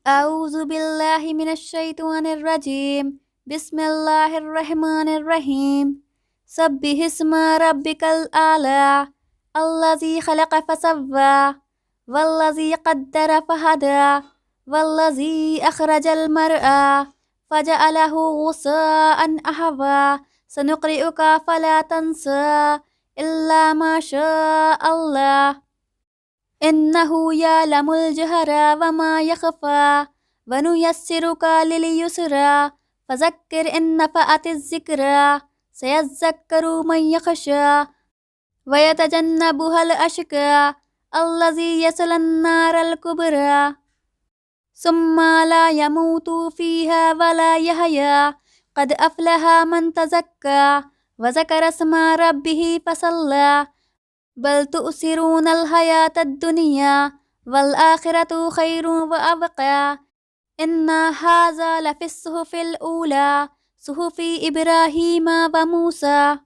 أعوذ بالله من الشيطان الرجيم. بسم الله الرحمن الرحيم. سبح اسم ربك الأعلى الذي خلق فسوى والذي قدر فهدى والذي أخرج المرعى فجعله غثاء أحوى سنقرئك فلا تنسى إلا ما شاء الله إنه يعلم الجهر وما يخفى ونيسرك لليسرى فذكر إن نفعت الذكرى سيذكر من يخشى ويتجنبها الأشقى الذي يصلى النار الكبرى ثم لا يموت فيها ولا يحيا قد أفلح من تزكى وذكر اسم ربه فصلى بل تؤثرون الحياة الدنيا والآخرة خير وأبقى إن هذا لفي الصحف الأولى صحف إبراهيم وموسى.